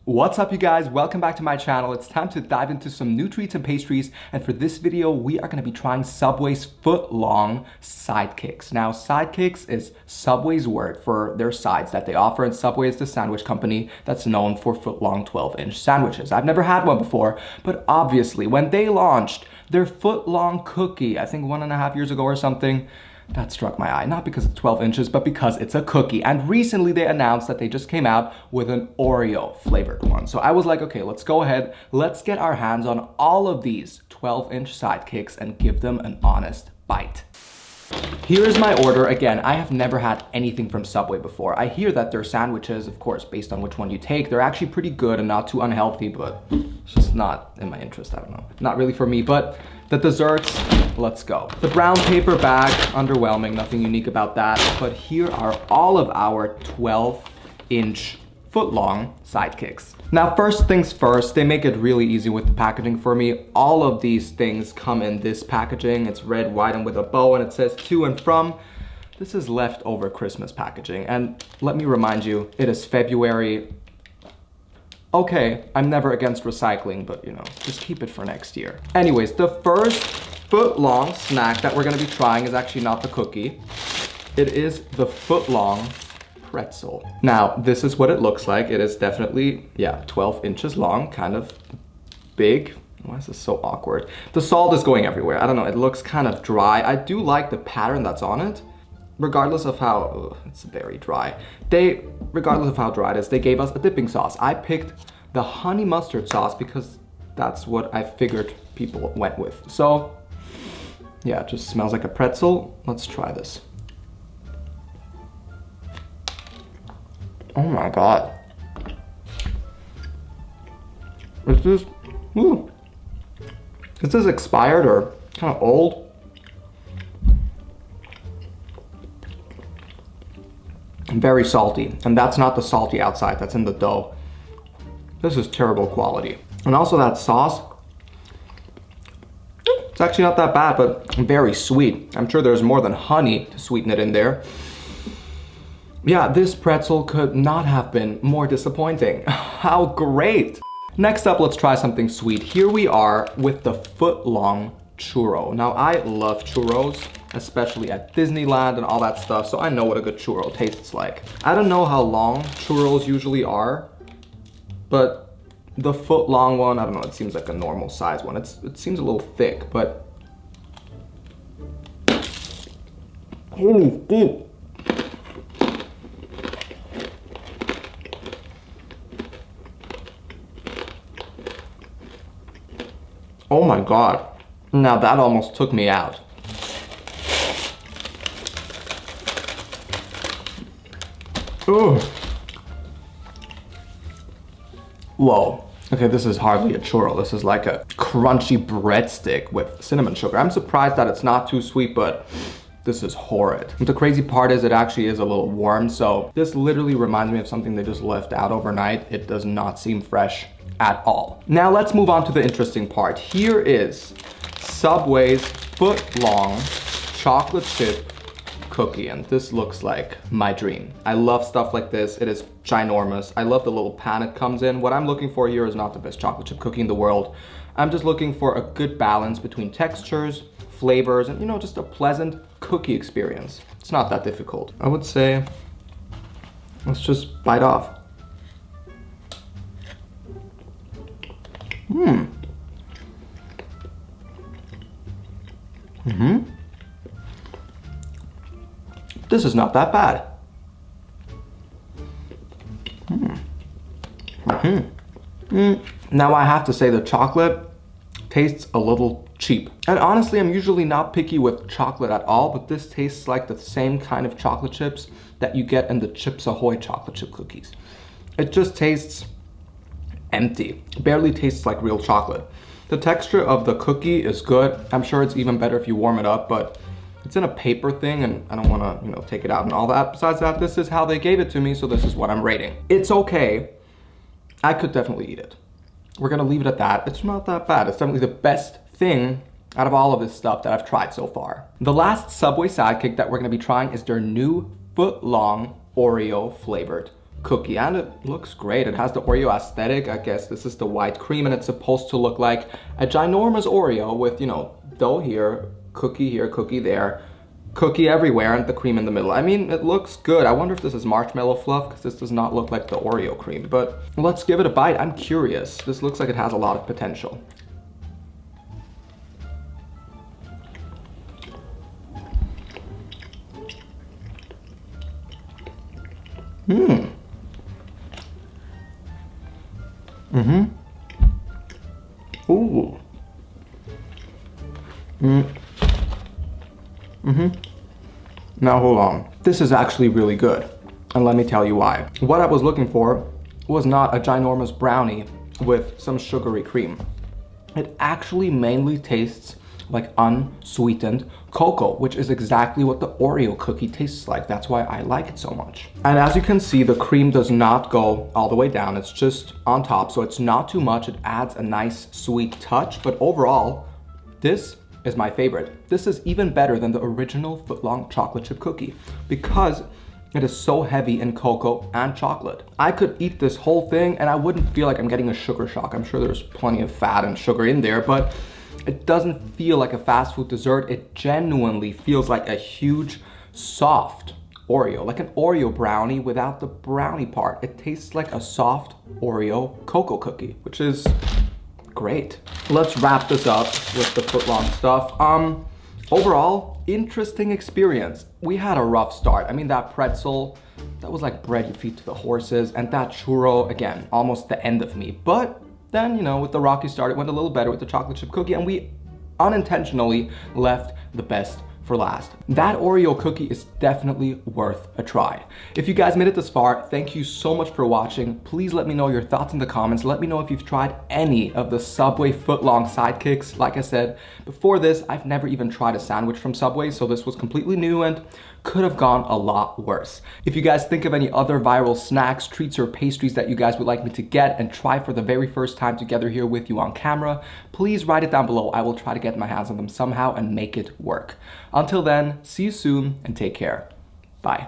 What's up, you guys? Welcome back to my channel. It's time to dive into some new treats and pastries, and for this video we are going to be trying Subway's Footlong Sidekicks. Now, Sidekicks is Subway's word for their sides that they offer, and Subway is the sandwich company that's known for footlong 12-inch sandwiches. I've never had one before, but obviously when they launched their footlong cookie, I think 1.5 years ago or something, that struck my eye, not because it's 12 inches, but because it's a cookie. And recently they announced that they just came out with an Oreo flavored one. So I was like, okay, let's go ahead. Let's get our hands on all of these 12-inch sidekicks and give them an honest bite. Here is my order. Again, I have never had anything from Subway before. I hear that their sandwiches, of course, based on which one you take, they're actually pretty good and not too unhealthy, but it's just not in my interest. I don't know. Not really for me, but the desserts, let's go. The brown paper bag, underwhelming, nothing unique about that. But here are all of our 12-inch footlong sidekicks. Now, first things first, they make it really easy with the packaging for me. All of these things come in this packaging. It's red, white, and with a bow, and it says to and from. This is leftover Christmas packaging. And let me remind you, it is February. Okay, I'm never against recycling, but you know, just keep it for next year. Anyways, the first footlong snack that we're gonna be trying is actually not the cookie. It is the footlong pretzel. Now, this is what it looks like. It is definitely, 12 inches long, kind of big. Why is this so awkward? The salt is going everywhere. I don't know, it looks kind of dry. I do like the pattern that's on it. Regardless of how, it's very dry. Regardless of how dry it is, they gave us a dipping sauce. I picked the honey mustard sauce because that's what I figured people went with. So, yeah, it just smells like a pretzel. Let's try this. Oh my God. Is this expired or kind of old? Very salty, and that's not the salty outside, that's in the dough. This is terrible quality. And also that sauce, it's actually not that bad, but very sweet. I'm sure there's more than honey to sweeten it in there. Yeah, this pretzel could not have been more disappointing. How great! Next up, let's try something sweet. Here we are with the footlong churro. Now, I love churros, especially at Disneyland and all that stuff, so I know what a good churro tastes like. I don't know how long churros usually are, but the foot-long one, I don't know, it seems like a normal size one. It seems a little thick, but... Ooh. Oh my God. Now that almost took me out. Ugh. Whoa. Okay, this is hardly a churro. This is like a crunchy breadstick with cinnamon sugar. I'm surprised that it's not too sweet, but this is horrid. The crazy part is it actually is a little warm, so this literally reminds me of something they just left out overnight. It does not seem fresh at all. Now let's move on to the interesting part. Here is Subway's footlong chocolate chip cookie, and this looks like my dream. I love stuff like this. It is ginormous. I love the little pan it comes in. What I'm looking for here is not the best chocolate chip cookie in the world. I'm just looking for a good balance between textures, flavors, and you know, just a pleasant cookie experience. It's not that difficult. I would say, let's just bite off. This is not that bad. Now I have to say the chocolate tastes a little cheap. And honestly, I'm usually not picky with chocolate at all, but this tastes like the same kind of chocolate chips that you get in the Chips Ahoy chocolate chip cookies. It just tastes empty. It barely tastes like real chocolate. The texture of the cookie is good. I'm sure it's even better if you warm it up, but it's in a paper thing and I don't want to, you know, take it out and all that. Besides that, this is how they gave it to me, so this is what I'm rating. It's okay. I could definitely eat it. We're gonna leave it at that. It's not that bad. It's definitely the best thing out of all of this stuff that I've tried so far. The last Subway sidekick that we're gonna be trying is their new footlong Oreo flavored cookie, and it looks great. It has the Oreo aesthetic. I guess this is the white cream, and it's supposed to look like a ginormous Oreo with, you know, dough here, cookie there, cookie everywhere, and the cream in the middle. I mean, it looks good. I wonder if this is marshmallow fluff, because this does not look like the Oreo cream, but let's give it a bite. I'm curious. This looks like it has a lot of potential. Ooh. Now hold on. This is actually really good. And let me tell you why. What I was looking for was not a ginormous brownie with some sugary cream. It actually mainly tastes like unsweetened cocoa, which is exactly what the Oreo cookie tastes like. That's why I like it so much. And as you can see, the cream does not go all the way down. It's just on top, so it's not too much. It adds a nice sweet touch, but overall, this is my favorite. This is even better than the original Footlong chocolate chip cookie because it is so heavy in cocoa and chocolate. I could eat this whole thing and I wouldn't feel like I'm getting a sugar shock. I'm sure there's plenty of fat and sugar in there, but it doesn't feel like a fast food dessert. It genuinely feels like a huge, soft Oreo, like an Oreo brownie without the brownie part. It tastes like a soft Oreo cocoa cookie, which is great. Let's wrap this up with the Footlong stuff. Overall, interesting experience. We had a rough start. I mean, that pretzel, that was like bread you feed to the horses, and that churro, again, almost the end of me. But then, you know, with the rocky start, it went a little better with the chocolate chip cookie, and we unintentionally left the best for last. That Oreo cookie is definitely worth a try. If you guys made it this far, thank you so much for watching. Please let me know your thoughts in the comments. Let me know if you've tried any of the Subway Footlong Sidekicks. Like I said, before this, I've never even tried a sandwich from Subway, so this was completely new and could have gone a lot worse. If you guys think of any other viral snacks, treats, or pastries that you guys would like me to get and try for the very first time together here with you on camera, please write it down below. I will try to get my hands on them somehow and make it work. Until then, see you soon and take care. Bye.